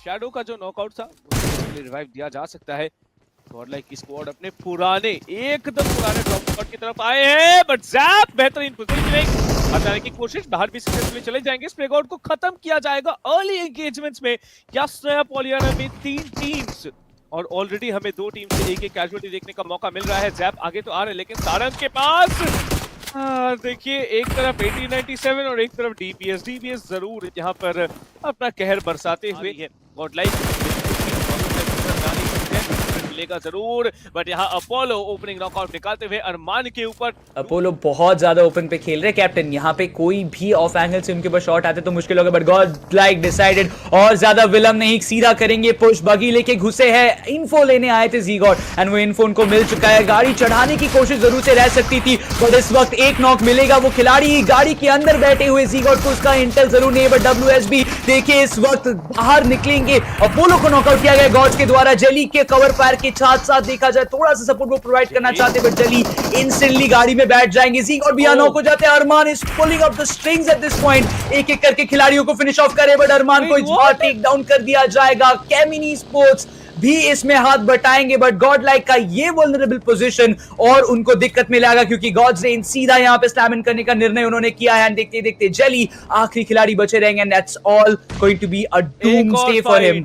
Shadow का जो knockout था उसके रिवाइव दिया जा सकता है। गॉडलाइक की स्क्वाड अपने एकदम पुराने ड्रॉप स्पॉट की तरफ आए हैं, बट ज़ैप बेहतरीन पोजीशन में हटाने की कोशिश, बाहर भी सक्सेसफुली चले जाएंगे। स्प्रेगआउट को खत्म किया जाएगा अर्ली एंगेजमेंट्स में। या पॉलियाना में 3 टीम्स और ऑलरेडी हमें 2 टीम से एक कैजुअलिटी देखने का मौका मिल रहा है। ज़ैप आगे तो आ रहे हैं लेकिन सारंग के पास देखिए एक तरफ 1897 और एक तरफ डीपीएस जरूर यहाँ पर अपना कहर बरसाते हुए है। गॉडलाइक मिलेगा जरूर, बट यहाँ अपोलो ओपनिंग नॉकआउट निकालते हुए अरमान के ऊपर। अपोलो बहुत ज्यादा ओपन पे खेल रहे हैं कैप्टन, यहाँ पे कोई भी ऑफ एंगल से उनके ऊपर शॉट आते तो मुश्किल होगा, बट गॉडलाइक डिसाइडेड और ज्यादा विलंब नहीं, सीधा करेंगे पुश। बगी लेके घुसे हैं, इन्फो लेने आए थे ज़ीगॉड एंड वो इन्फो उनको मिल चुका है। गाड़ी चढ़ाने की कोशिश जरूर से रह सकती थी, बट इस वक्त एक नॉक मिलेगा। वो खिलाड़ी गाड़ी के अंदर बैठे हुए ज़ीगॉड को उसका इंटेल जरूर नहीं है, बट WSB देखिए इस वक्त बाहर निकलेंगे। अपोलो को नॉकआउट किया गया गॉड्स के द्वारा। जली के कवर फायर के साथ साथ देखा जाए थोड़ा सा सपोर्ट वो प्रोवाइड करना चाहते, बट जली इंस्टेंटली गाड़ी में बैठ जाएंगे। ज़ीगॉड भी नॉक हो जाते हैं। Arman is pulling up the strings at this point, एक एक करके खिलाड़ियों को फिनिश ऑफ करे, बट अरमान को इस बार टेक डाउन कर दिया जाएगा। केमिनी स्पोर्ट्स भी इसमें हाथ बटाएंगे, बट गॉडलाइक का ये वल्नरेबल पोजीशन और उनको दिक्कत में लाएगा क्योंकि गॉड्स रेन सीधा यहां पे स्लैम इन करने का निर्णय उन्होंने किया है। देखते देखते जली आखिरी खिलाड़ी बचे रहेंगे and that's all going to be a doomsday for him.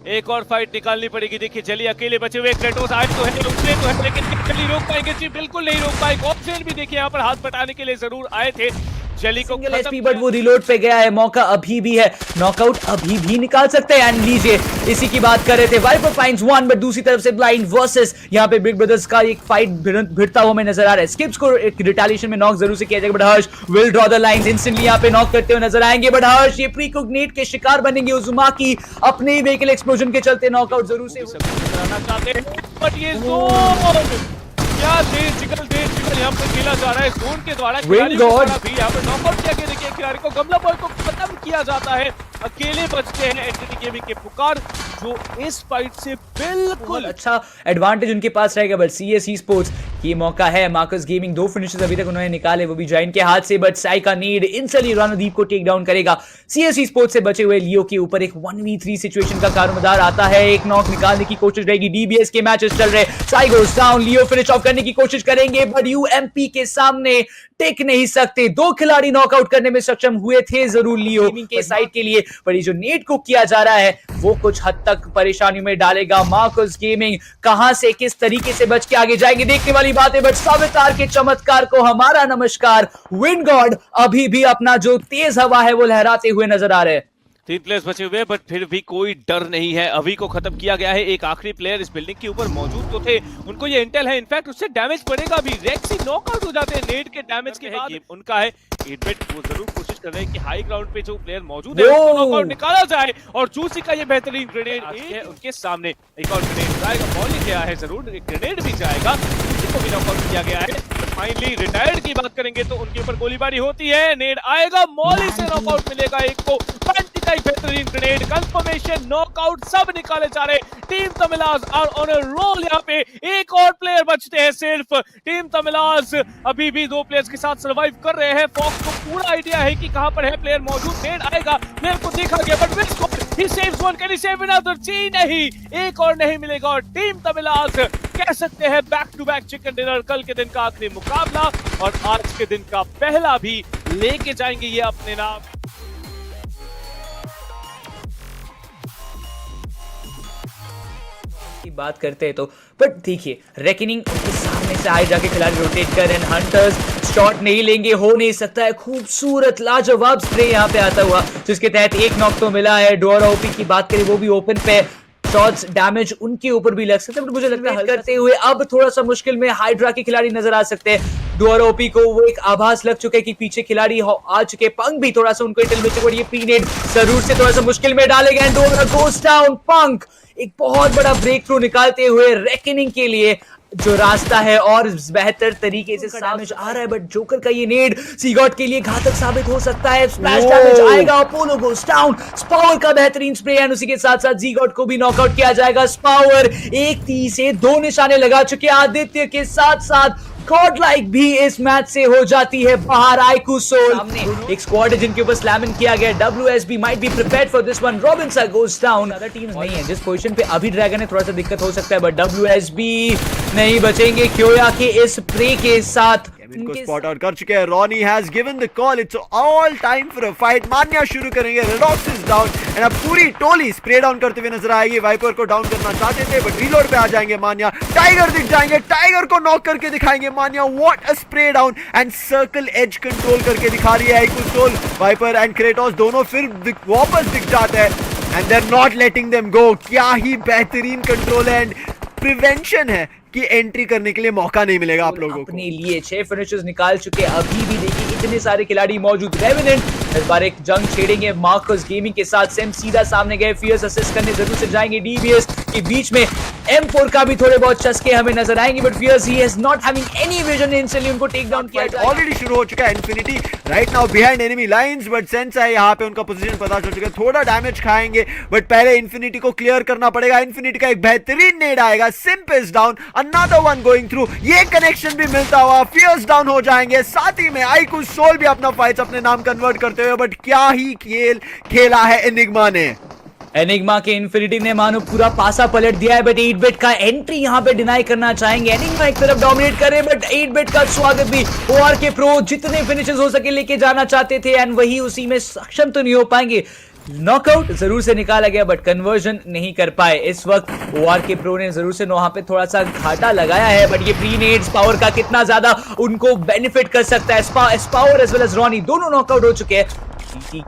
एक और फाइट निकालनी पड़ेगी। देखिए जली अकेले बचे हुए, क्रेटोस आज तो है, रुकने तो है, लेकिन जली रोक पाएंगे? जी बिल्कुल नहीं रोक पाएंगे। ऑप्शन भी देखिए यहाँ पर हाथ बटाने के लिए जरूर आए थे जली को, बट वो रिलोड पे गया है। मौका अभी भी है, नॉकआउट अभी भी निकाल सकते हैं। एंड लीजिए इसी की बात कर रहे थे, वाइपर फाइंड्स वन, बट दूसरी तरफ से ब्लाइंड वर्सेस यहाँ पे बिग ब्रदर्स का एक फाइट भिड़ता हुआ हमें नजर आ रहा है। स्किप्स को एक रिटेलिएशन में नॉक जरूर से किया जाएगा, but Harsh will draw the lines, instantly यहाँ पे नॉक करते हुए नजर आएंगे। बट हर्ष ये प्रीकोग्नेट के शिकार बनेंगे। उजुमाकी अपने व्हीकल एक्सप्लोजन के चलते नॉकआउट जरूर से कराना चाहते हैं, बट ये जोन क्या देर यहाँ पर खेला जा रहा है जोन के द्वारा। खिलाड़ी को भी यहाँ पर नॉकआउट किया गया। देखिए खिलाड़ी को गमला बॉय को खत्म किया जाता है, अकेले बचते हैं एंटिटी गेमिंग के पुकार, जो इस फाइट से बिल्कुल अच्छा एडवांटेज उनके पास रहेगा। बट CSE स्पोर्ट्स ये मौका है, मार्कस गेमिंग 2 फिनिशेस अभी तक उन्होंने निकाले, वो भी जॉइन के हाथ से, बट साई का नीड इंस्टेंटली रणदीप को टेक डाउन करेगा। CSE स्पोर्ट्स से बचे हुए लियो के ऊपर एक 1v3 सिचुएशन का कारमदार आता है। एक नॉक निकालने की कोशिश रहेगी। DBS के मैचेस चल रहे, साई गोस डाउन, लियो फिनिश ऑफ करने की कोशिश करेंगे, बट UMP के सामने टिक नहीं सकते। 2 खिलाड़ी नॉकआउट करने में सक्षम हुए थे जरूर लियो के साइड के लिए, पर ये जो नेट को किया जा रहा है वो कुछ हद तक परेशानी में डालेगा। मार्कस गेमिंग कहां से किस तरीके से बच के आगे जाएंगे देखने वाली बात है, बट सावितार के चमत्कार को हमारा नमस्कार। विंड गॉड अभी भी अपना जो तेज हवा है वो लहराते हुए नजर आ रहे हैं। 3 प्लेयर्स बचे हुए, बट फिर भी कोई डर नहीं है। अभी को खत्म किया गया है। एक आखिरी प्लेयर इस बिल्डिंग के ऊपर मौजूद तो थे, उनको ये इंटेल है, इनफैक्ट उससे डैमेज पड़ेगा भी। रेक्सी नॉकआउट हो जाते हैं नेट के डैमेज के बाद। उनका है 8-बिट, वो जरूर कोशिश कर रहे हैं कि हाई ग्राउंड पे जो प्लेयर मौजूद है उसको नॉकआउट निकाला जाए, और जूसी का ये बेहतरीन ग्रेनेड है उनके सामने। एक और ग्रेनेड जाएगा, बॉल ही गया है जरूर, एक ग्रेनेड भी जाएगा, उसी को भी नॉकआउट किया गया है। फाइनली रिटायर्ड की बात करेंगे तो उनके ऊपर गोलीबारी होती है, नेड आएगा, मॉली से नॉकआउट मिलेगा एक को। बेहतरीन ग्रेनेड, कंफर्मेशन, नॉकआउट सब निकाले जा रहे। Team Tamilas are on a roll. यहाँ पे एक और प्लेयर बचते हैं सिर्फ। टीम तमिलाज अभी भी 2 प्लेयर्स के साथ सर्वाइव कर रहे हैं। फॉक्स को पूरा आइडिया है कि कहां पर है प्लेयर मौजूद। नेड आएगा, प्लेयर को देखा गया, but he saves one, can he save another? जी नहीं, एक और नहीं मिलेगा। और टीम तमिलाज कह सकते हैं back to back chicken dinner, कल के दिन का आखिरी मुकाबला और आज के दिन का पहला भी लेके जाएंगे ये अपने नाम। की बात करते हैं तो बट देखिए रेकनिंग उनके सामने से आए जाके खिलाड़ी रोटेट कर, एंड हंटर्स शॉट नहीं लेंगे, हो नहीं सकता है। खूबसूरत लाजवाब स्प्रे यहाँ पे आता हुआ, जिसके तहत एक नॉक तो मिला है। डोरा ओपी की बात करें वो भी ओपन पे, शॉट्स डैमेज उनके ऊपर भी लग सकते हैं, बट मुझे लगता है करते हुए अब थोड़ा सा मुश्किल में हाइड्रा के खिलाड़ी नजर आ सकते हैं। डोरा ओपी को वो एक आभास लग चुका है कि पीछे खिलाड़ी आ चुके। पंक भी थोड़ा सा उनको इंटेल मिल चुका, ये पीनेट जरूर से थोड़ा सा मुश्किल में डालेगा। डोरा गोस डाउन, पंक एक बहुत बड़ा ब्रेक थ्रू निकालते हुए रेकनिंग के लिए जो रास्ता है और बेहतर तरीके से सामने आ रहा है, बट जोकर का ये नेड सीगॉट के लिए घातक साबित हो सकता है। स्प्लैश डैमेज आएगा, अपोलो गोस डाउन, स्पावर का बेहतरीन स्प्रे एंड उसी के साथ साथ जीगॉट को भी नॉकआउट किया जाएगा। स्पावर एक तीर से 2 निशाने लगा चुके हैं। आदित्य के साथ साथ गॉड लाइक भी इस मैच से हो जाती है बाहर। आईकू सोल सामने एक स्क्वाड है जिनके ऊपर स्लैमिंग किया गया। WSB might be prepared for this one. Robinson goes down. Other teams नहीं है जिस पोजीशन पे अभी ड्रैगन है, थोड़ा सा दिक्कत हो सकता है, बट WSB नहीं बचेंगे क्योया के इस प्रे के साथ। इनको स्पॉट आउट कर चुके हैं। Ronnie has given the call, it's all time for a fight. Manya शुरू करेंगे। रेडॉक्स इज डाउन एंड अब पूरी टोली स्प्रे डाउन करते हुए नजर आएगी। वाइपर को डाउन करना चाहते थे बट रीलोड पे आ जाएंगे मान्या। टाइगर दिख जाएंगे, टाइगर को नॉक करके दिखाएंगे Manya. What a spray down and circle edge control करके दिखा रही है iQOO Soul. Viper and Kratos दोनों फिर वापस दिख जाते हैं and they are not letting them go. क्या ही बेहतरीन कंट्रोल एंड प्रिवेंशन है कि एंट्री करने के लिए मौका नहीं मिलेगा आप लोगों को। अपने लिए 6 फिनिशर्स निकाल चुके। अभी भी देखिए इतने सारे खिलाड़ी मौजूद। रेवेनेंट इस बार एक जंग छेड़ेंगे मार्कस गेमिंग के साथ। सेम सीधा सामने गए, फियर्स असिस्ट करने जरूर से जाएंगे। डीबीएस के बीच में M4 का भी थोड़े बहुत चस्के हमें नजर आएंगे but fierce he is not having any vision. Instantly उनको टेक डाउन किया जाएगा। ऑलरेडी शुरू हो चुका है। Infinity right now behind enemy lines but sense है यहाँ पे उनका पोजीशन पता चल चुका है। थोड़ा डैमेज खाएंगे बट पहले इन्फिनिटी को क्लियर करना पड़ेगा। इन्फिनिटी का एक बेहतरीन नेड आएगा। Simp is down, another one going through. ये कनेक्शन भी मिलता हुआ फियर्स डाउन हो जाएंगे। साथ ही में आईकू सोल भी अपना फाइट्स अपने नाम कन्वर्ट करते हुए। बट क्या ही खेल खेला है एनिग्मा ने। एनिग्मा के इन्फिनिटी ने मानो पूरा पासा पलट दिया है बट 8-बिट का एंट्री यहां पे डिनाई करना चाहेंगे। एनिग्मा एक तरफ डोमिनेट करे बट 8-बिट का स्वागत भी। ORK प्रो जितने फिनिशेस हो सके लेके जाना चाहते थे एंड वही उसी में सक्षम तो नहीं हो पाएंगे। नॉकआउट जरूर से निकाला गया बट कन्वर्जन नहीं कर पाए। इस वक्त ORK प्रो ने जरूर से वहां पे थोड़ा सा घाटा लगाया है बट ये प्री नेड्स पावर का कितना ज्यादा उनको बेनिफिट कर सकता है। Power as well as Ronny दोनों नॉकआउट हो चुके हैं।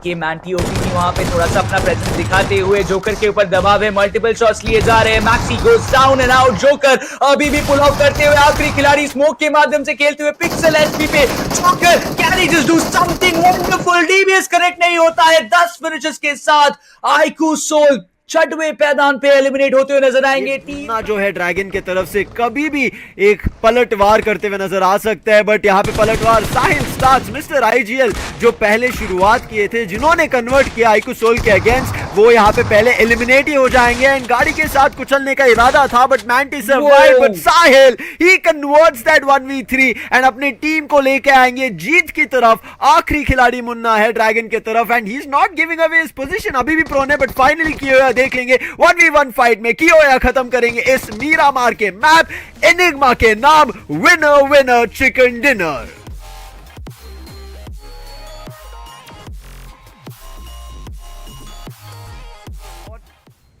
के मैंटी ओपी वहां पे थोड़ा सा अपना प्रेजेंस दिखाते हुए जोकर के ऊपर दबाव है। मल्टीपल शॉट्स लिए जा रहे हैं। Maxi goes down and out. Joker अभी भी पुल आउट करते हुए आखिरी खिलाड़ी स्मोक के माध्यम से खेलते हुए पिक्सल एचपी पे। Joker can he just do something wonderful. DBS connect नहीं होता है। 10 फिनिशेस के साथ आईकू सोल 6वें पैदान पे एलिमिनेट होते हुए नजर आएंगे। टीम जो है ड्रैगन के तरफ से कभी भी एक पलटवार करते हुए नजर आ सकता है बट यहाँ पे पलटवार साहिल स्टार्स मिस्टर आईजीएल जो पहले शुरुआत किए थे, जिन्होंने कन्वर्ट किया आईकू सोल के अगेंस्ट, वो यहाँ पे पहले एलिमिनेट ही हो जाएंगे। एंड गाड़ी के साथ कुचलने का इरादा था but Manty survive but Sahil he converts that 1v3 and अपनी टीम को लेके आएंगे जीत की तरफ। आखिरी खिलाड़ी मुन्ना है ड्रैगन के तरफ and he is not giving away his position. अभी भी प्रोन है बट फाइनली कियोया देख लेंगे 1v1 फाइट में। कियोया खत्म करेंगे इस मीरामार के मैप एनिग्मा के नाम विनर विनर चिकन डिनर।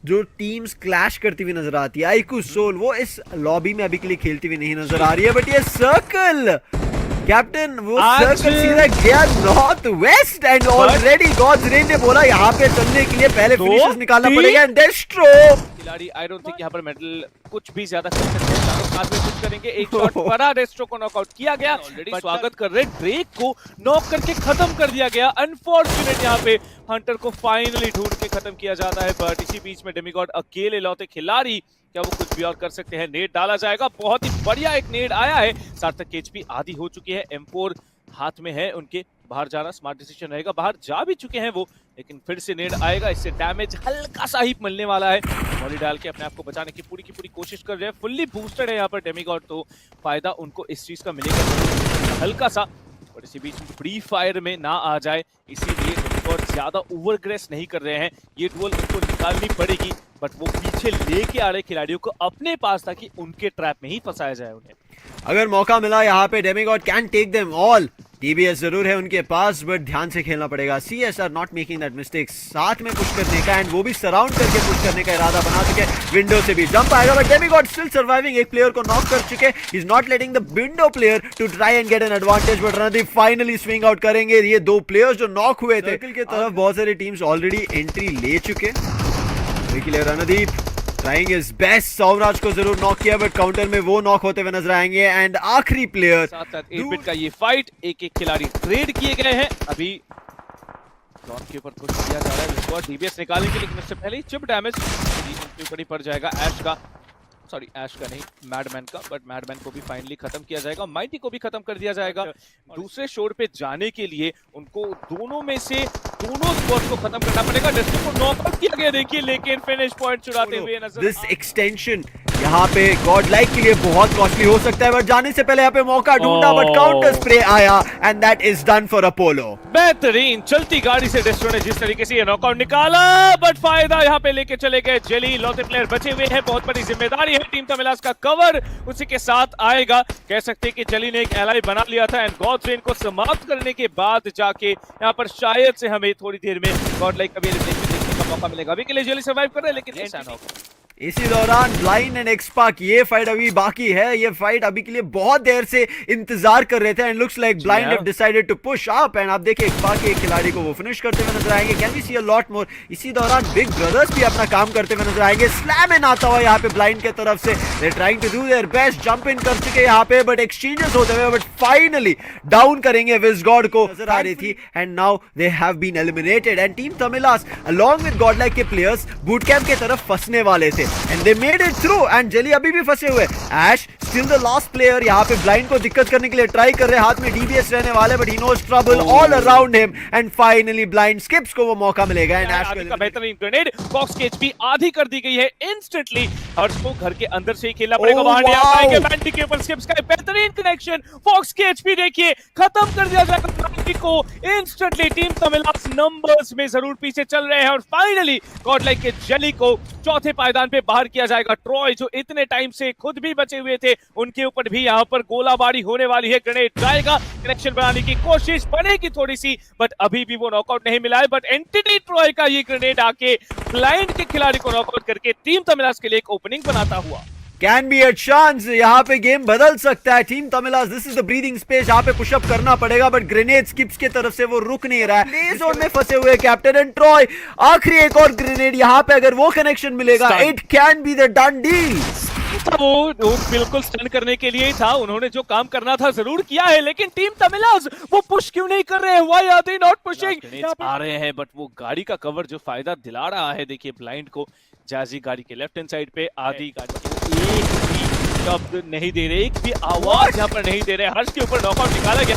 जो टीम्स क्लैश करती हुई नजर आती है, आईकू सोल वो इस लॉबी में अभी के लिए खेलती हुई नहीं नजर आ रही है बट ये सर्कल कैप्टन वो सर्कल सीधा गया north west and already Gods Reign ने बोला यहाँ पे चलने के लिए पहले फिनिशेस निकालना पड़ेगा एंड डेस्ट्रो खिलाड़ी आई डोंट थिंक यहाँ पर मेडल कुछ भी ज्यादा कर सकते हैं। चारों साथ में कुछ करेंगे। एक शॉट पड़ा, डेस्ट्रो को नॉकआउट किया गया। ऑलरेडी स्वागत कर रहे ड्रेक को नॉक करके खत्म कर दिया गया। अनफॉर्चुनेट यहाँ पे हंटर को फाइनली ढूंढ के खत्म किया जाता है बट इसी बीच में डेमिगॉड अकेले लौटे खिलाड़ी, क्या वो कुछ भी और कर सकते हैं? नेड डाला जाएगा। बहुत ही बढ़िया एक नेड आया है। सार्थक की एचपी आधी हो चुकी है। M4 हाथ में है उनके। बाहर जाना स्मार्ट डिसीजन रहेगा। बाहर जा भी चुके हैं वो लेकिन फिर से नेड आएगा। इससे डैमेज हल्का सा ही मिलने वाला है। बॉडी डाल के अपने आप को बचाने की पूरी कोशिश कर रहे हैं। फुल्ली बूस्टेड है यहाँ पर डेमिगॉड, तो फायदा उनको इस चीज का मिलेगा हल्का सा। और इसी बीच फ्री फायर में ना आ जाए इसीलिए डेमिगॉड ज्यादा ओवरग्रेस नहीं कर रहे हैं। ये डुअल उनको निकालनी पड़ेगी बट वो पीछे लेके आ रहे खिलाड़ियों को अपने पास ताकि उनके ट्रैप में ही फंसाया जाए उन्हें। अगर मौका मिला यहाँ पे demigod can take them all. DBS जरूर है उनके पास बट ध्यान से खेलना पड़ेगा। CS are not making that mistake साथ में पुश करने का एंड वो भी सराउंड करके पुश करने का इरादा बना चुके। विंडो से भी जंप आएगा बट डेमिगॉड स्टिल सर्वाइविंग। एक प्लेयर को नॉक कर चुके। He is not letting the window player to try and get an advantage but Randeep finally swing out करेंगे। ये 2 प्लेयर्स जो नॉक हुए थे की तरफ बहुत सारी टीम्स ऑलरेडी एंट्री ले चुके। Randeep trying is best. Sauraj को जरूर नॉक किया बट काउंटर में वो नॉक होते हुए नजर आएंगे एंड आखिरी प्लेयर साथ साथ 8-बिट का ये फाइट एक खिलाड़ी ट्रेड किए गए हैं। अभी डॉन के ऊपर पुश किया जा रहा है जिसको डीबीएस निकालेंगे लेकिन उससे पहले ही चिप डैमेज उनके ऊपर ही पड़ जाएगा। ऐश का नहीं मैडमैन का बट मैडमैन को भी फाइनली खत्म किया जाएगा। माइटी को भी खत्म कर दिया जाएगा। दूसरे शोर पे जाने के लिए उनको दोनों में से दोनों स्क्वाड को खत्म करना पड़ेगा। डेस्ट्रो को नॉकआउट किया गया देखिए लेकिन फिनिश पॉइंट चुराते हुए नजर दिस एक्सटेंशन यहाँ यहाँ पे गॉड लाइक के लिए बहुत कॉस्टली हो सकता है, बट जाने से पहले यहाँ पे मौका ढूंढा, बट काउंटर स्प्रे आया and that is done for Apollo. बेहतरीन चलती गाड़ी से डेस्ट्रो ने जिस तरीके से ये नॉकआउट निकाला, बट फायदा यहाँ पे लेके चले गए जेली। लौते प्लेयर बचे हुए हैं, बहुत बड़ी जिम्मेदारी है टीम तमिलास का कवर उसी के साथ आएगा। कह सकते हैं कि जेली ने एक एलाई बना लिया था एंड गॉड रेन को समाप्त करने के बाद जाके यहाँ पर शायद से हमें थोड़ी देर में गॉड लाइक कभी देखने का मौका मिलेगा। अभी के लिए जेली सर्वाइव कर रहे हैं, लेकिन इसी दौरान ब्लाइंड एंड एक्सपाक ये फाइट अभी बाकी है। ये फाइट अभी के लिए बहुत देर से इंतजार कर रहे थे and looks like blind have decided to push up and आप देखिए एक्सपाक के खिलाड़ी को वो फिनिश करते हुए नजर आएंगे। Can we see a lot more. इसी दौरान बिग ब्रदर्स भी अपना काम करते हुए नजर आएंगे। स्लैम इन आता हुआ यहाँ पे ब्लाइंड के तरफ से, they trying to do their best, jump in कर चुके यहाँ पे, बट एक्सचेंजेस होते हुए, बट फाइनली डाउन करेंगे विजगॉड को नजर आ रही थी and now they have been eliminated and team Tamilas along with godlike के प्लेयर्स बूट कैंप के तरफ फंसने वाले थे and they made it through and jelly अभी भी फंसे हुए। Ash still the last player, यहाँ पे ब्लाइंड को दिक्कत करने के लिए ट्राई कर रहे हैं, हाथ में डीबीएस रहने वाले, but he knows trouble all around him and finally blind skips को वो मौका मिलेगा एंड ऐश का बेहतरीन ग्रेनेड। फॉक्स की एचपी आधी कर दी गई है इंस्टेंटली। हर्ष को घर के अंदर से ही खेलना पड़ेगा, बाहर नहीं आ पाएंगे। बैंडी के ऊपर स्किप्स का बेहतरीन कनेक्शन। फॉक्स की एचपी देखिए खत्म कर दिया जाएगा बैंडी को इंस्टेंटली। टीम तमिलास नंबर्स में जरूर पीछे चल रहे हैं और फाइनली गॉडलाइक के जेली को चौथे पायदान पे बाहर किया जाएगा। ट्रॉय जो इतने टाइम से खुद भी बचे हुए थे, उनके ऊपर भी यहाँ पर गोलाबारी होने वाली है। ग्रेनेड जाएगा, कनेक्शन बनाने की कोशिश बनेगी थोड़ी सी, बट अभी भी वो नॉकआउट नहीं मिला है। बट एंटिटी ट्रॉय का ये ग्रेनेड आके ब्लाइंड के खिलाड़ी को नॉकआउट करके टीम तमिलास के लिए एक ओपनिंग बनाता हुआ। कैन बी अ चांस, यहाँ पे गेम बदल सकता है। Team तमिलास this is the breathing space, यहाँ पे पुशअप करना पड़ेगा, बट ग्रेनेड स्किप्स की तरफ से वो रुक नहीं रहा है। प्ले जोन में फंसे हुए कैप्टन एंड ट्रॉय, आखिरी एक और ग्रेनेड यहाँ पे अगर वो कनेक्शन मिलेगा, it can be the done deal. वो बिल्कुल स्टन करने के लिए ही था, उन्होंने जो काम करना था जरूर किया है, लेकिन टीम तमिलास वो पुश क्यों नहीं कर रहे हैं? Why are they not pushing? आ रहे हैं बट वो गाड़ी का कवर जो फायदा दिला रहा है, देखिए ब्लाइंड को जाजी गाड़ी के लेफ्ट हैंड साइड पे, आधी गाड़ी के एक भी शब्द नहीं दे रहे, एक भी आवाज यहाँ पर नहीं दे रहे। हर्ष के ऊपर नॉकआउट निकाला गया,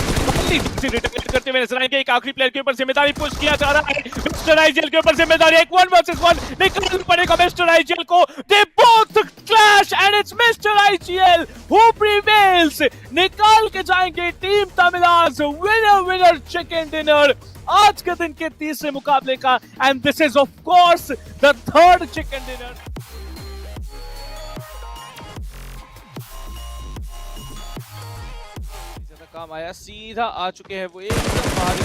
रिटर्न करते हुए नजर आएंगे। एक आखिरी प्लेयर के ऊपर जिम्मेदारी पुश किया जा रहा है, मिस्टर आईजीएल के ऊपर जिम्मेदारी। एक 1 वर्सेस 1 निकालना पड़ेगा मिस्टर आईजीएल को। They both clash and it's mister IGL who prevails. निकाल के जाएंगे team तमिलास winner winner chicken dinner आज के दिन के तीसरे मुकाबले का, and this is of course the third chicken dinner. काम आया, सीधा आ चुके हैं वो एकदम बाहर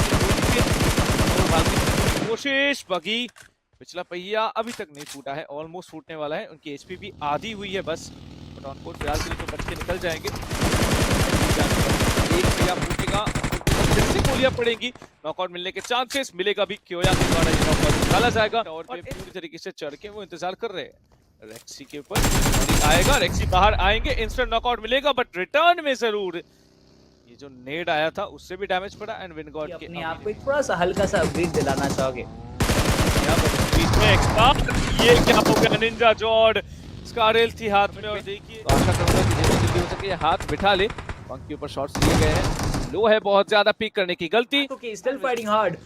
की कोशिश। बगी पिछला पहिया अभी तक नहीं फूटा है, ऑलमोस्ट फूटने वाला है, उनकी एचपी भी आधी हुई है बस। बट ऑनकोर्स फिलहाल के लिए तो बच के निकल जाएंगे। एक पहिया फूटेगा, फिर से गोलियां पड़ेंगी, नॉकआउट मिलने के चांसेस मिलेगा भी। क्योया के द्वारा ये नॉकआउट निकाला जाएगा और पूरी तरीके से चढ़ के वो इंतजार कर रहे हैं रेक्सी के ऊपर। आएगा रेक्सी, बाहर आएंगे, इंस्टेंट नॉकआउट मिलेगा, बट रिटर्न में जरूर ये जो नेड आया था उससे भी डैमेज पड़ा एंड विनगॉड के अपने आप को एक थोड़ा सा हल्का सा अपग्रेड दिलाना चाहोगे? बीच में ये क्या हो गया? निंजा जॉर्ड स्कारल थी हाथ में और देखिए आशा करूंगा कि जितनी जल्दी हो सके ये हाथ बिठा ले। पंख के ऊपर शॉट्स लिए गए हैं, लो है बहुत ज्यादा, पीक करने की गलती। Okay, still fighting hard,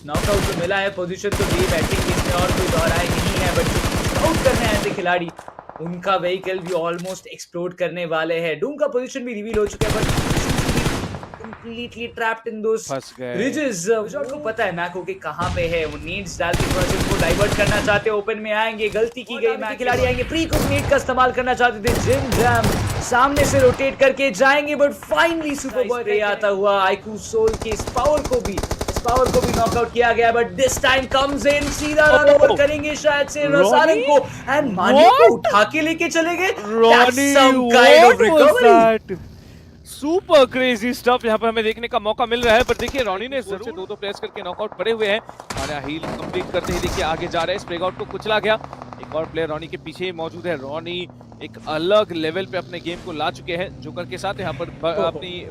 knockout तो मिला है, पोजीशन तो दी बैटिंग इसमें और कोई दोहराई नहीं है, बट आउट करने आए थे खिलाड़ी, उनका व्हीकल भी ऑलमोस्ट एक्सप्लोड करने वाले हैं। डूम का पोजीशन भी रिवील हो चुका है, but completely trapped in those ridges। विजॉर्ड को पता है मैको के कहां पे है, वो नीड्स डाल के थोड़ा सा उसको डाइवर्ट करना चाहते हैं, ओपन में आएंगे, गलती की गई। मैक खिलाड़ी आएंगे, प्री कुक नीड का इस्तेमाल करना चाहते थे, जिम जैम सामने से रोटेट करके जाएंगे, बट फाइनली सुपर बॉय पे आता हुआ आईक्यू सोल के इस पावर को भी नॉकआउट किया गया, but this time comes in, सीधा रन ओवर करेंगे शायद से रोसारन को एंड मानी को उठा के लेके चले गए। That's some kind of recovery। Super crazy stuff यहाँ पर हमें देखने का मौका मिल रहा है, पर देखिए रॉनी ने जरूर से दो प्लेयर्स करके नॉकआउट पड़े हुए हैं और हील कंप्लीट करते ही देखिए आगे जा रहे हैं। स्प्रेगआउट को कुचला गया, एक और प्लेयर रॉनी के पीछे ही मौजूद है। रॉनी एक अलग लेवल पे अपने गेम को ला चुके हैं, जोकर के साथ यहाँ पर अपनी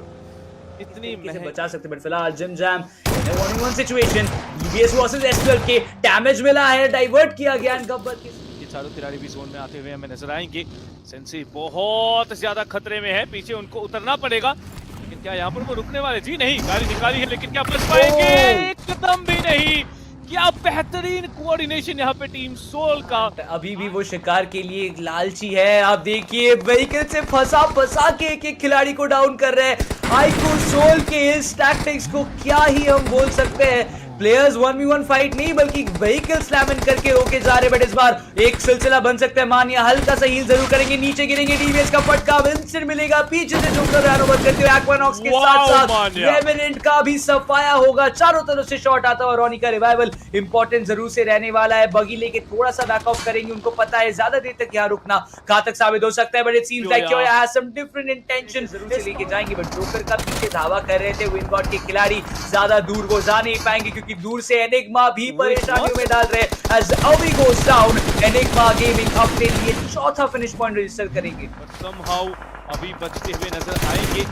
इतनी बचा सकते, बट फिलहाल जिम जैम 1-on-1 सिचुएशन, ईबीएस वर्सेस एस12 के डैमेज मिला है, डाइवर्ट किया गया एंड गब्बर के चारों खिलाड़ी भी जोन में आते हुए हमें नजर आएंगे। सेंसी बहुत ज्यादा खतरे में है, पीछे उनको उतरना पड़ेगा, लेकिन क्या यहाँ पर वो रुकने वाले? जी नहीं, गाड़ी निकाली है लेकिन क्या बच पाएंगे? एकदम भी नहीं। क्या बेहतरीन कोऑर्डिनेशन यहाँ पे टीम सोल का। अभी भी वो शिकार के लिए लालची है। आप देखिए व्हीकल से फंसा के एक खिलाड़ी को डाउन कर रहे हैं। आईक्यू सोल के इस टैक्टिक्स को क्या ही हम बोल सकते हैं। प्लेयर्स 1v1 फाइट नहीं बल्कि व्हीकल स्लैमिंग करके रोके जा रहे, बट इस बार एक सिलसिला बन सकता है। मानिया हल्का सा हील जरूर करेंगे, नीचे गिरेंगे, डीवीएस का फटका इंस्टेंट मिलेगा, पीछे से जोकर रैनोवर करते हुए एक्वानॉक्स के साथ रेवेनेंट का भी सफाया होगा। चारों तरफ से शॉट आता है और रॉनी का रिवाइवल इंपॉर्टेंट जरूर से रहने वाला है। बगी लेके थोड़ा सा बैक ऑफ करेंगे, उनको पता है ज्यादा देर तक यहाँ रुकना घातक साबित हो सकता है, बट इट सीम्स लाइक क्योया हैज सम डिफरेंट इंटेंशन। जरूर से लेके जाएंगे, बट जोकर का पीछे धावा कर रहे थे विनगॉट के खिलाड़ी, ज्यादा दूर वो जा नहीं पाएंगे क्योंकि दूर से एनिग्मा भी परेशानियों में डाल रहे हैं। as Avi goes down, enigma gaming अपने लिए चौथा फिनिश पॉइंट रजिस्टर करेंगे। somehow अभी बचते हुए नजर आएंगे,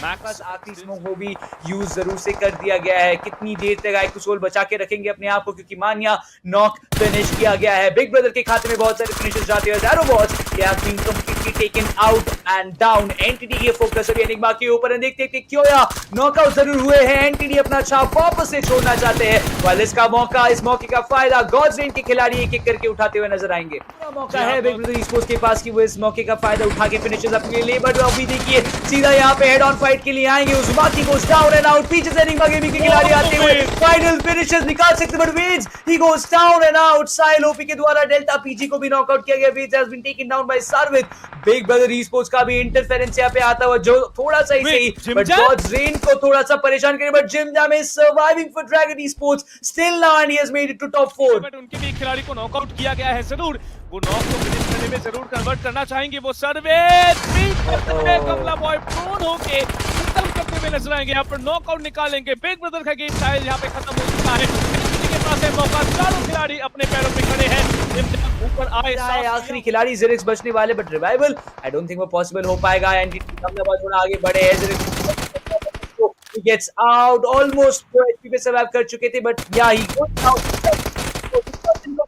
मैक्स आखिरी स्मोक वो भी यूज जरूर से कर दिया गया है। कितनी देर तक आईक्यू सोल बचा के रखेंगे अपने आप को, क्योंकि मानिया नॉक फिनिश किया गया है। बिग ब्रदर के खाते में बहुत सारे फिनिशेस जाते हैं। Zero boss they have been completely taken out and down. NTD के फोकस अभी एनिग्मा के ऊपर है। देखते हैं क्योया नॉकआउट जरूर हुए हैं। एनटीडी अपना छाप वापस से छोड़ना चाहते हैं। वाल इसका मौका, इस मौके का फायदा गॉड्स रेन के खिलाड़ी एक एक करके उठाते हुए नजर आएंगे। मौका है बिग ब्रदर स्पोर्ट्स के पास कि वो इस मौके का फायदा उठा के फिनिशेस अपने लिए, बट अभी देखिए सीधा यहाँ पे हेड ऑन फाइट के लिए आएंगे। Uzumaki goes down and out, पीछे से एनिग्मा गेमिंग के खिलाड़ी आते हुए फाइनल फिनिशेस निकाल सकते, but wedge he goes down and out. साइल ओपी के द्वारा डेल्टा पीजी को भी नॉकआउट किया गया। Wedge has been taken down by service. Big brother sports का भी इंटरफेरेंस यहाँ पे आता हुआ, जो थोड़ा सा ही सही बट गॉड्स रेन को थोड़ा सा परेशान करे, but jim jam is surviving for dragon sports still now and he has made it to top 4। But उनके भी एक खिलाड़ी को नॉकआउट किया गया है। जरूर वो नॉक को फिनिश करने में जरूर कन्वर्ट करना चाहेंगे। वो सर्विस कमला बॉय प्रोन होके खत्म करते हुए नजर आएंगे। यहाँ पर नॉकआउट निकालेंगे। बिग ब्रदर का गेम शायद यहाँ पे खत्म हो चुका है। के पास है मौका, चारों खिलाड़ी अपने पैरों पे खड़े हैं। ऊपर आए आखिरी खिलाड़ी ज़ेरिक्स बचने वाले, but revival I don't think वो पॉसिबल हो पाएगा। एनटीटी कमला बॉय थोड़ा आगे बढ़े हैं। ज़ेरिक्स गेट्स आउट, ऑलमोस्ट वो एचपी पे सर्वाइव कर चुके थे, बट या ही गोस आउट।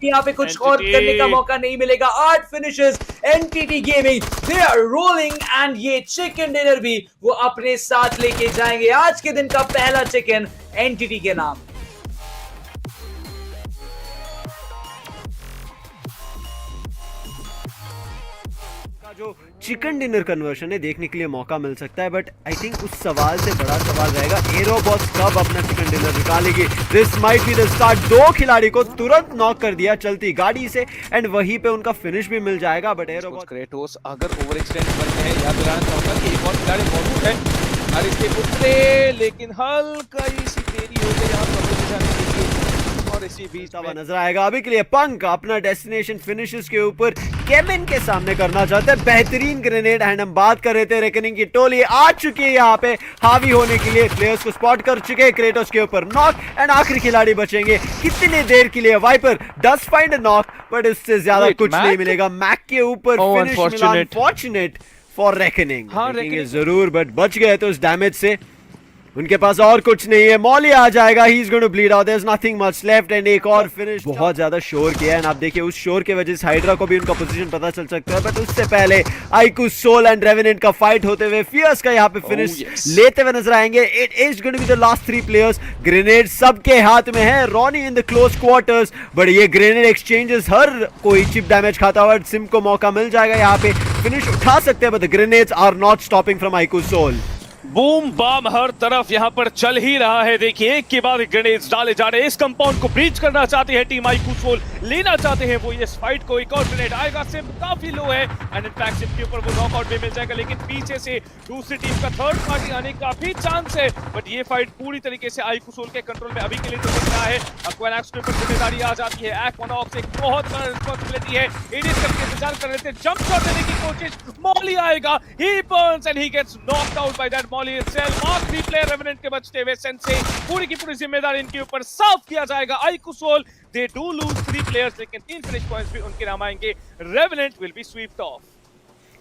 यहाँ पे कुछ और करने का मौका नहीं मिलेगा। 8 finishes NTT gaming, they are rolling and ये चिकन डिनर भी वो अपने साथ लेके जाएंगे। आज के दिन का पहला चिकन एनटीटी के नाम। जो चिकन डिनर कन्वर्शन है देखने के लिए मौका मिल सकता है, बट आई थिंक उस सवाल से बड़ा सवाल रहेगा एरोबॉक्स कब अपना चिकन डिनर निकालेगी। This might be the start. 2 खिलाड़ी को तुरंत नॉक कर दिया चलती गाड़ी से एंड वहीं पे उनका फिनिश भी मिल जाएगा, बट एरोबॉक्स क्रेटोस अगर ओवर एक्सटेंड करते हैं, याद दिलाना चाहूंगा कि एक और खिलाड़ी मौजूद है और इसके पुत्रे, लेकिन हल्का सी देरी हो गई यहाँ पर जाने के लिए और इसी बीच में नजर आएगा। अभी के लिए पंक अपना डेस्टिनेशन फिनिशेस के ऊपर केमिन के सामने करना चाहते हैं। बेहतरीन ग्रेनेड एंड हम बात कर रहे थे रेकनिंग की टोली आ चुकी है यहाँ पे हावी होने के लिए। प्लेयर्स को स्पॉट कर चुके हैं। क्रेटोस के ऊपर नॉक एंड आखिरी खिलाड़ी बचेंगे कितनी देर के लिए। Viper does find knock, but इससे ज्यादा कुछ नहीं मिलेगा। मैक के ऊपर फिनिश मिला, अनफॉर्चुनेट फॉर रेकनिंग। जरूर बट बच गए तो उस डैमेज से। उनके पास और कुछ नहीं है। मॉली आ जाएगा, he is going to bleed out, there is nothing much left and एक और फिनिश। बहुत ज्यादा शोर किया है, आप देखिए उस शोर की वजह से हाइड्रा को भी उनका पोजीशन पता चल सकता है, बट उससे पहले आईक्यू सोल एंड रेवेनेंट का फाइट होते हुए फियर्स का यहाँ पे फिनिश लेते हुए नजर आएंगे। It is going to be the last 3 players. Grenade सबके हाथ में है, Ronny in the close quarters, but ये ग्रेनेड एक्सचेंजेस हर कोई चिप डैमेज खाता हुआ। सिम को मौका मिल जाएगा यहाँ पे फिनिश उठा सकते हैं, but the grenades are not stopping from iQOO Soul. Boom bam हर तरफ यहाँ पर चल ही रहा है। देखिए एक के बाद एक ग्रेनेड्स डाले जा रहे हैं। इस कंपाउंड को ब्रीच करना चाहते हैं टीम आईक्यू सोल, लेना चाहते हैं वो इस फाइट को। एक और ग्रेनेड आएगा, सिम काफी लो है एंड इनफैक्ट सिम के ऊपर वो नॉकआउट भी मिल जाएगा, लेकिन पीछे से दूसरी टीम का थर्ड पार्टी आने का भी चांस है, बट ये फाइट पूरी तरीके से आईक्यू सोल के कंट्रोल में अभी के लिए तो दिख रहा है। एक्वानॉक्स के ऊपर जिम्मेदारी आ जाती है। एक्वानॉक्स एक बहुत बड़ा रिस्पांसिबिलिटी है। एडिस करके इंतजार कर रहे थे, जंप शॉट देने की कोशिश, मॉली आएगा, he burns and he gets knocked out by that molly itself. आखिरी प्लेयर रेवेनेंट के बचते हुए सेंसे, पूरी की पूरी जिम्मेदारी इनके ऊपर साफ किया जाएगा। IQ soul they do lose 3 players, लेकिन 3 फिनिश पॉइंट्स भी उनके नाम आएंगे। Revenant will be swept off.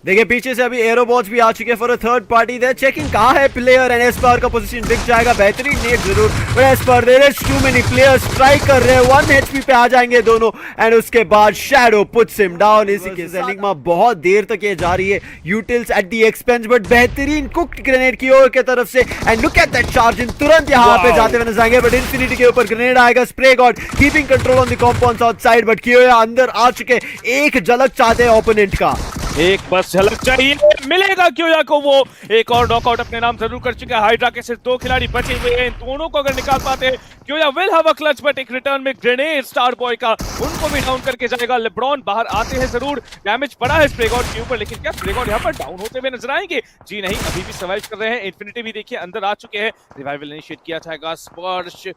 देखिए पीछे से अभी एरोबॉट्स भी आ चुके हैं for a third party. They checking कहां है प्लेयर एंड एस्पर का पोजीशन दिख जाएगा। बेहतरीन नेट जरूर, but Esper there is too many players strike कर रहे हैं। 1 HP पे आ जाएंगे दोनों एंड उसके बाद शैडो पुट्स हिम डाउन। इसी के एनिग्मा बहुत देर तक ये जा रही है, utils at the expense, but बेहतरीन कुक्ड ग्रेनेड की ओर के तरफ से and look at that charge in, तुरंत यहां पे जाते हुए नजर आएंगे, बट इंफिनिटी के ऊपर ग्रेनेड आएगा। Spray god keeping control on the compound outside, but कियोया अंदर आ चुके, एक झलक चाहते हैं ओपोनेंट का। एक बस झलक चाहिए, मिलेगा कियोया को। वो एक और नॉकआउट अपने नाम जरूर कर चुका है। हाइड्रा के सिर्फ 2 खिलाड़ी बचे हुए हैं, इन दोनों को अगर निकाल पाते हैं कियोया will have a clutch, but एक रिटर्न में ग्रेनेड स्टार बॉय का उनको भी डाउन करके जाएगा। लेब्रॉन बाहर आते हैं जरूर, डैमेज पड़ा है स्प्रेगॉड के ऊपर, लेकिन क्या स्प्रेगॉड यहाँ पर डाउन होते हुए नजर आएंगे? जी नहीं, अभी भी सर्वाइव कर रहे हैं। इन्फिनिटी भी देखिए अंदर आ चुके हैं, रिवाइवल इनिशिएट किया जाएगा। स्पर्श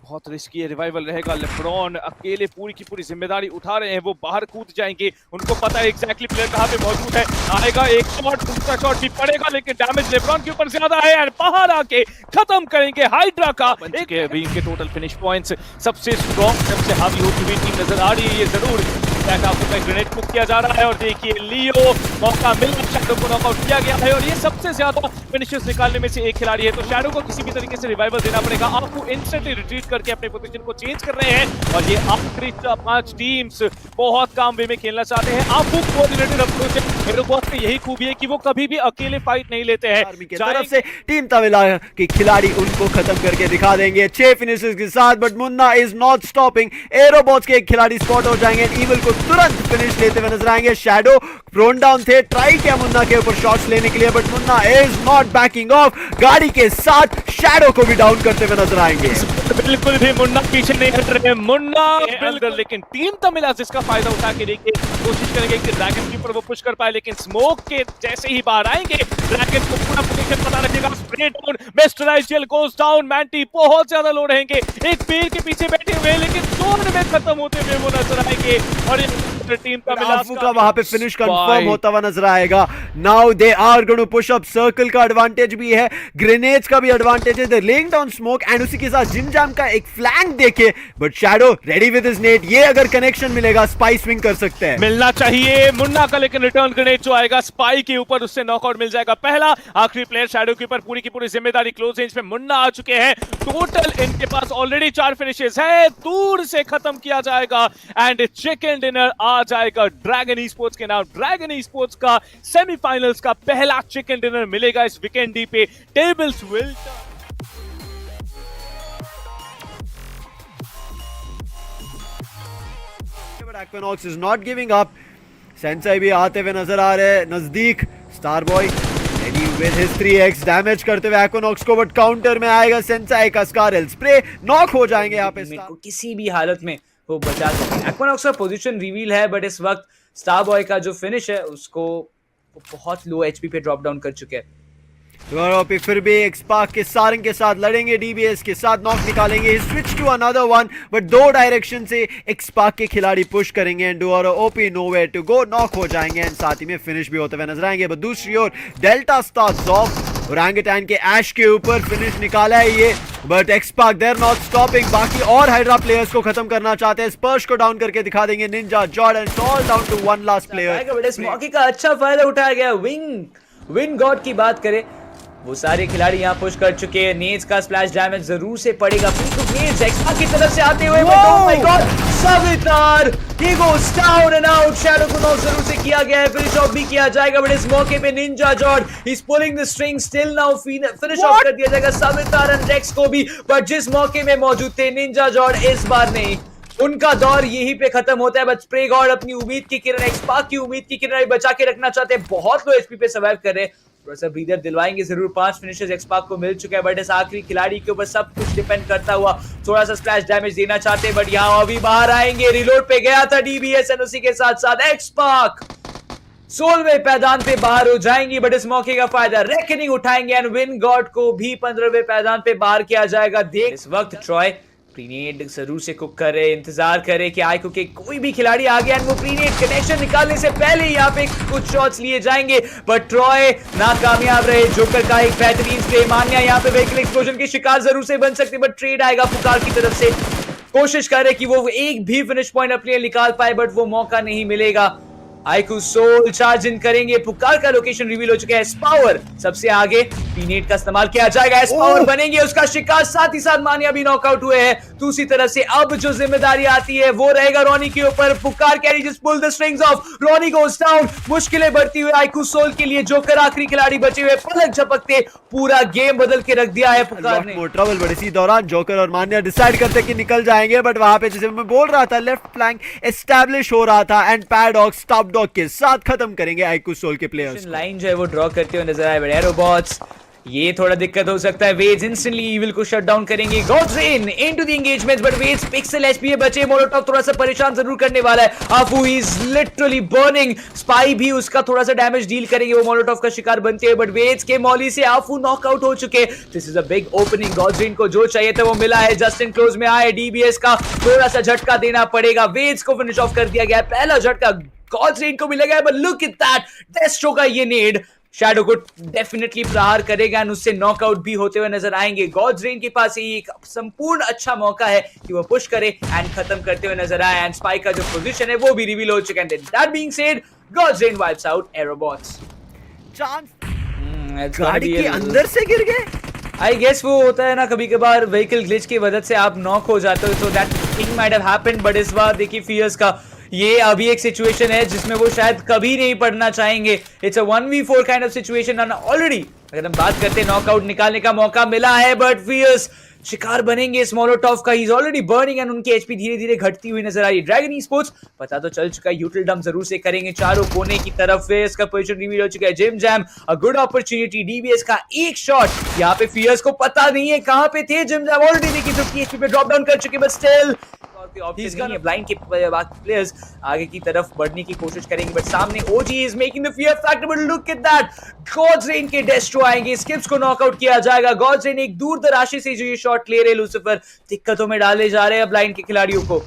बहुत रिस्की है, रिवाइवल रहेगा। लेब्रॉन अकेले पूरी की पूरी जिम्मेदारी उठा रहे हैं, वो बाहर कूद जाएंगे, उनको पता है एग्जैक्टली प्लेयर कहां पे मौजूद है। आएगा एक शॉट, दूसरा शॉट भी पड़ेगा, लेकिन डैमेज लेब्रॉन के ऊपर ज्यादा है और बाहर आके खत्म करेंगे हाइड्रा का। एक अभी इनके टोटल फिनिश पॉइंट्स सबसे स्ट्रॉन्ग, सबसे हावी होती हुई टीम नजर आ रही है ये जरूर। आपको ग्रेनेड कुक किया जा रहा है और देखिए लियो मौका मिला, शैडो को नॉकआउट किया गया है और ये सबसे ज्यादा फिनिशर्स निकालने में से एक खिलाड़ी है, तो शैडो को किसी भी तरीके से रिवाइवल देना पड़ेगा। आपको इंस्टेंटली रिट्रीट करके अपने पोजीशन को चेंज कर रहे हैं और ये आखिरी 5 टीम्स बहुत काम वे में खेलना चाहते हैं। आपको कोऑर्डिनेटेड अप्रोच है, मेरे बॉस की यही खूबी है कि वो कभी भी अकेले फाइट नहीं लेते हैं। आर्मी की तरफ से टीम तमिला के खिलाड़ी उनको खत्म करके दिखा देंगे 6 फिनिशेस के साथ, but Munna is not stopping. Aerobots के एक खिलाड़ी स्पॉट हो जाएंगे, ईवल को तुरंत फिनिश लेते हुए नजर आएंगे। शैडो प्रोन डाउन थे, ट्राई किया मुन्ना के ऊपर शॉट्स लेने के लिए, but Munna is not banking of. गाड़ी के साथ शैडो को भी डाउन करते हुए नजर आएंगे। बिल्कुल भी मुन्ना पीछे नहीं हट रहे हैं, मुन्ना अंदर, लेकिन टीम तमिला जिसका फायदा उठा के देखिए कोशिश करेंगे कि ड्रैगन के ऊपर वो पुश कर पाए, लेकिन स्मोक के जैसे ही बाहर आएंगे ड्रैगन को पूरा पोजीशन पता रखेगा। Spray down, mister IGL goes down, Manty बहुत ज्यादा लो रहेंगे, एक पेड़ के पीछे बैठे हुए, लेकिन जोन में खत्म होते हुए वो नजर आएंगे और ये टीम तमिला का वहां पे फिनिश कंफर्म होता हुआ नजर आएगा। Now they are going to push up, circle का एडवांटेज भी है, ग्रेनेड्स का भी एडवांटेज है, they laying down smoke and उसी के साथ जिमजाम का एक फ्लैंक देखे, but shadow ready with his nade. ये अगर कनेक्शन मिलेगा स्पाई स्विंग कर सकते हैं, मिलना चाहिए मुन्ना का, लेकिन रिटर्न ग्रेनेड जो आएगा स्पाई के ऊपर उससे नॉकआउट मिल जाएगा। पहला आखिरी प्लेयर शैडो के ऊपर पूरी की पूरी जिम्मेदारी क्लोज रेंज पे मुन्ना आ चुके हैं। टोटल इनके पास ऑलरेडी 4 फिनिशेस है, दूर से खत्म किया जाएगा एंड चिकन डिनर आ जाएगा ड्रैगन ई-स्पोर्ट्स के नाम। ड्रैगन ई-स्पोर्ट्स का सेमीफाइनल्स का पहला चिकन डिनर मिलेगा इस वीकेंड डी पे। Tables will Equinox is not giving up. Sensei भी आते हुए नजर आ रहे हैं नजदीक। Star boy ready with his 3x damage करते हुए एक्विनॉक्स को, बट काउंटर में आएगा सेंसाई का स्कारल स्प्रे, नॉक हो जाएंगे यहाँ पे। को किसी भी हालत में वो बचा सकते हैं। एक्विनॉक्स का पोजीशन रिवील है, बट इस वक्त स्टार बॉय का जो फिनिश है उसको बहुत लो एचपी पे ड्रॉप डाउन कर चुके हैं। पे फिर भी एक स्पार्क के सारंग के साथ लड़ेंगे, डीबीएस के साथ नॉक निकालेंगे, switch to another one, but 2 direction से एक स्पार्क के खिलाड़ी पुश करेंगे एंड डुआरो OP nowhere to go, knock हो जाएंगे एंड साथ ही में फिनिश भी होते हुए नजर आएंगे। बट दूसरी ओर डेल्टा स्टार ज़ॉफ ओरंगुटैन के ऐश के ऊपर फिनिश निकाला है ये, बट एक्सपार्क देयर नॉट स्टॉपिंग। बाकी और हाइड्रा प्लेयर्स को खत्म करना चाहते हैं, स्पर्श को डाउन करके दिखा देंगे Ninja Jordan, all down to 1 last player. But इस मौके का अच्छा फायदा उठाया गया। विंग गॉड की बात करें, वो सारे खिलाड़ी यहाँ पुश कर चुके हैं। नेज का स्प्लैश डैमेज जरूर से पड़ेगा। नेज एक्सपा की तरफ से आते हुए, oh my god, Savitar he goes down and out. Shadow को नॉक जरूर से किया गया है, फिनिश ऑफ भी किया जाएगा, बट इस मौके पे Ninja Jod he is pulling the string still now, finish off कर दिया जाएगा सवितार एंड रेक्स को भी, बट जिस मौके में मौजूद थे निंजा जॉर्ड इस बार नहीं, उनका दौर यहीं पे खत्म होता है। बट स्प्रे गॉड अपनी उम्मीद की किरण, एक्सपार्क की उम्मीद की किरण बचा के रखना चाहते हैं, बहुत लो एचपी पे सर्वाइव कर रहे हैं, थोड़ा सा ब्रीदर दिलवाएंगे जरूर। 5 फिनिशेस एक्सपार्क को मिल चुका है, बट इस आखिरी खिलाड़ी के ऊपर सब कुछ डिपेंड करता हुआ थोड़ा सा स्प्लैश डैमेज देना चाहते हैं, बट यहाँ अभी बाहर आएंगे। रिलोड पे गया था डीबीएस एंड उसी के साथ साथ एक्सपार्क 16वें पैदान पे बाहर हो जाएंगी, बट इस मौके का फायदा रेकनिंग उठाएंगे एंड विन गॉड को भी 15वें पैदान पे बाहर किया जाएगा। देख इस वक्त ट्रॉय प्रीनेड जरूर से कुक करे, इंतजार करे कि आईको के कोई भी खिलाड़ी आ गया, वो प्रीनेड कनेक्शन निकालने से पहले यहाँ पे कुछ शॉट्स लिए जाएंगे, बट ट्रॉय नाकामयाब रहे। जोकर का एक बेहतरीन स्प्रे, मान्या यहाँ पे व्हीकल एक्सप्लोजन की शिकार जरूर से बन सकती है, बट ट्रेड आएगा पुकार की तरफ से, कोशिश करे कि वो एक भी फिनिश पॉइंट अपने निकाल पाए, बट वो मौका नहीं मिलेगा। आईक्यू सोल चार्ज इन करेंगे, पुकार का लोकेशन रिवील हो चुका है, स्पावर सबसे आगे, पीनेट का इस्तेमाल किया जाएगा, स्पावर बनेंगे उसका शिकार, साथ ही साथ मानिया भी नॉकआउट हुए हैं। दूसरी तरफ से अब जो जिम्मेदारी आती है वो रहेगा रोनी के ऊपर, Pukar carry just pull the strings off, Ronnie goes down, मुश्किलें बढ़ती हुई आईक्यू सोल के लिए, जोकर आखिरी खिलाड़ी बचे हुए, पलक झपकते पूरा गेम बदल के रख दिया है पुकार ने। ट्रबल बड़ी इसी दौरान जोकर और मान्या डिसाइड करते कि निकल जाएंगे, बट वहां पे जैसे मैं बोल रहा था लेफ्ट फ्लैंक एस्टैब्लिश हो रहा था एंड पैडॉक स्टॉप डॉग के साथ खत्म करेंगे आईक्यू सोल के प्लेयर्स। लाइन जो है वो ड्रॉ करते हुए नजर आए, बट एरोबॉट्स ये थोड़ा दिक्कत हो सकता है, वेज इंस्टेंटली इविल को शट डाउन करेंगे, Gods Reign into the engagements, but Wedge pixel HP बचे, मोलोटॉव थोड़ा सा परेशान जरूर करने वाला है, आफू इज लिटरली बर्निंग, स्पाई भी उसका थोड़ा सा डैमेज डील करेंगे, वो मोलोटॉव का शिकार बनते हैं, बट वेज के मॉली से आफू नॉकआउट हो चुके। This is a big opening, Gods Reign को जो चाहिए था वो मिला है, जस्टिन क्लोज में आए, डीबीएस का थोड़ा सा झटका देना पड़ेगा, वेज को फिनिश ऑफ कर दिया गया है, पहला झटका गॉड्स रेन को मिला गया, बट लुक एट दैट, डेस्ट्रो का ये नेड शैडो को डेफिनेटली प्रहार करेगा और उससे नॉकआउट भी होते हुए नजर आएंगे। गॉड्स रेन के पास एक संपूर्ण अच्छा मौका है कि वो पुश करे एंड खत्म करते हुए नजर आए, एंड स्पाइक का जो पोजीशन है वो भी रिवील हो चुका है। That being said, Gods Reign wipes out Aerobots. Chance गाड़ी के अंदर से गिर गए, आई गेस वो होता है ना कभी कभार व्हीकल ग्लिच की वजह से आप नॉक हो जाते हो, so that thing might have happened, but इस बार देखिए फियर्स का ये अभी एक सिचुएशन है जिसमें वो शायद कभी नहीं पढ़ना चाहेंगे। It's a 1v4 kind of situation and already अगर हम बात करते हैं नॉकआउट निकालने का मौका मिला है, बट फियर्स शिकार बनेंगे इस मोलोटॉव का, he is already burning and उनकी एचपी धीरे धीरे घटती हुई नजर आ रही है। ड्रैगन ई-स्पोर्ट्स पता तो चल चुका है, यूटिल डंप जरूर से करेंगे चारों कोने की तरफ, फियर्स का पोजीशन रिवील हो चुका है, Jim Jam a good opportunity, DBS का एक शॉट, यहाँ पे फियर्स को पता नहीं है कहां पे थे, जिम जैम ऑलरेडी देखिए 50 एचपी पे ड्रॉप डाउन कर चुके, बट स्टिल ब्लाइंड के प्लेयर्स आगे की तरफ बढ़ने की कोशिश करेंगे, बट सामने OG is making the fear factor, but look at that, Gods Reign के डेस्ट्रो आएंगे, स्किप्स को नॉकआउट किया जाएगा, गॉड्स रेन एक दूर दराशे से जो ये शॉट ले रहे लूसिफर दिक्कतों में डाले जा रहे हैं ब्लाइंड के खिलाड़ियों को।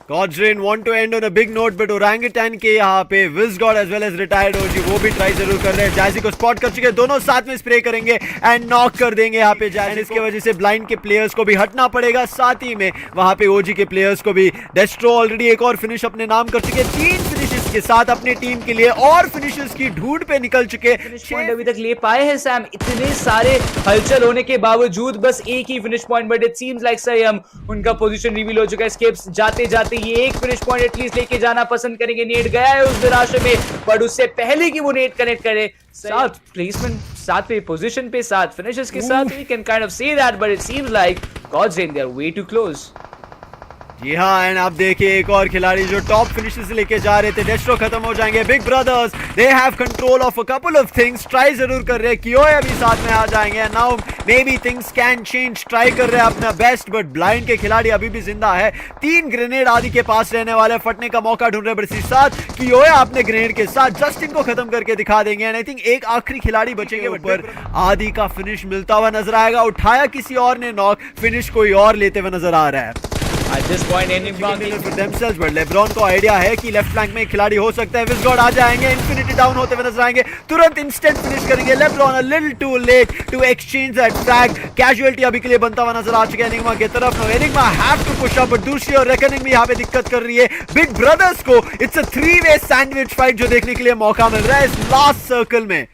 God's Reign want to end on a big note, but Orangutan के यहाँ पे Wizgod as well as retired OG वो भी ट्राई जरूर कर रहे हैं, जैसी को स्पॉट कर चुके हैं, दोनों साथ में स्प्रे करेंगे एंड नॉक कर देंगे यहाँ पे जैसी, इसके वजह से ब्लाइंड के प्लेयर्स को भी हटना पड़ेगा, साथ ही में वहाँ पे OG के प्लेयर्स को भी। डेस्ट्रो ऑलरेडी एक और फिनिश अपने नाम कर चुके हैं, 3 फिनिशेस के साथ अपनी टीम के लिए और फिनिशेस की ढूंढ पे निकल चुके, पॉइंट अभी तक ले पाए हैं सैम, इतने सारे हलचल होने के बावजूद बस एक ही finish point, but it seems like सयम उनका पोजीशन रिवील हो चुका है, स्केप्स जाते जाते ये एक फिनिश पॉइंट एटलीस्ट लेके जाना पसंद करेंगे, नेट गया है उस निराशे में, बट उससे पहले कि वो नेट कनेक्ट करे, साथ प्लेसमेंट, साथ पे पोजीशन पे, साथ फिनिशेस के साथ, we can kind of see that, but it seems like Gods Reign they are way too close. जी हाँ, एंड आप देखिए एक और खिलाड़ी जो टॉप फिनिशेस लेके जा रहे थे, डेस्ट्रो खत्म हो जाएंगे, big brothers they have control of a couple of things, try जरूर कर रहे हैं, कियोया भी साथ में आ जाएंगे, now may be things can change, try कर रहे हैं अपना बेस्ट, बट ब्लाइंड के खिलाड़ी अभी भी जिंदा है, 3 ग्रेनेड आदि के पास रहने वाले, फटने का मौका ढूंढ रहे, बट साथ कियोया अपने ग्रेनेड के साथ जस्टिन को खत्म करके दिखा देंगे, एंड आई थिंक एक आखिरी खिलाड़ी बचेंगे, ऊपर आदि का फिनिश मिलता हुआ नजर आएगा, उठाया किसी और ने नॉक, फिनिश कोई और लेते हुए नजर आ रहा है। At this point, themselves, but LeBron को आइडिया है कि लेफ्ट फ्लैंक में एक खिलाड़ी हो सकता है, विज़गॉड आ जाएंगे, इन्फिनिटी डाउन होते हुए नजर आएंगे, तुरंत इंस्टेंट फिनिश करेंगे, LeBron a little too late to exchange that frag, casualty अभी के लिए बनता हुआ नजर आ चुका है एनिग्मा की तरफ, no Enigma have to push up, but दूसरी और रेकनिंग भी यहाँ पे दिक्कत कर रही है बिग ब्रदर्स को, it's a 3-way sandwich fight जो देखने के लिए मौका मिल रहा है इस लास्ट सर्कल में।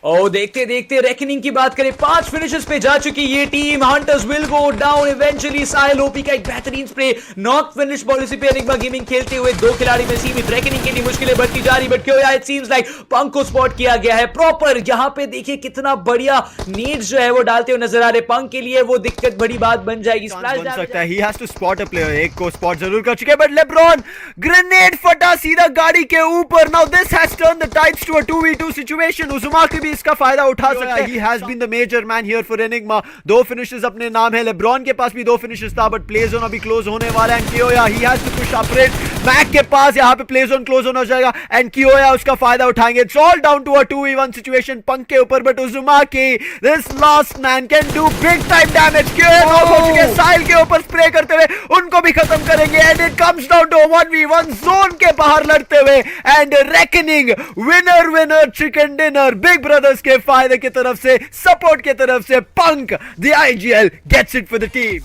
देखते देखते रेकनिंग की बात करें, 5 फिनिशेस पे जा चुकी ये team, hunters will go down eventually, Sahil OP का एक बेहतरीन स्प्रे, नॉक फिनिश पॉलिसी पे एनिग्मा गेमिंग खेलते हुए 2 खिलाड़ी में सीमित, रेकनिंग के लिए मुश्किलें बढ़ती जा रही, बट क्यों यार इट सीम्स लाइक पंक को स्पॉट किया गया है प्रॉपर, यहाँ पे देखिए कितना बढ़िया नीड्स जो है वो डालते हुए नजर आ रहे, पंक के लिए वो दिक्कत बड़ी बात बन जाएगी, स्प्लैश बन सकता है, he has to spot a player, एक को स्पॉट जरूर कर चुके हैं, बट लेब्रॉन ग्रेनेड फटा सीधा गाड़ी के ऊपर, now this has turn the tides to a 2v2 situation, उजुमा के भी इसका फायदा उठा सकता है, he has been the major man here for Enigma, 2 finishes अपने नाम है, लेब्रॉन के पास भी 2 finishes था, बट प्ले जोन अभी क्लोज होने वाला है, कियोया he has to push up rate, Mac के पास यहाँ पे प्ले जोन क्लोज होना जाएगा एंड कियोया उसका फायदा उठाएंगे, it's all down to a 2v1 situation Punk के ऊपर, but Uzumaki this last man can do big time damage, कियोया नॉक हो चुके हैं, साहिल के ऊपर स्प्रे करते हुए उनको भी खत्म करेंगे, and it comes down to 1v1 zone के बाहर लड़ते हुए, and reckoning winner chicken dinner big brothers के फायदे की तरफ से, सपोर्ट की तरफ से, Punk the IGL gets it for the team.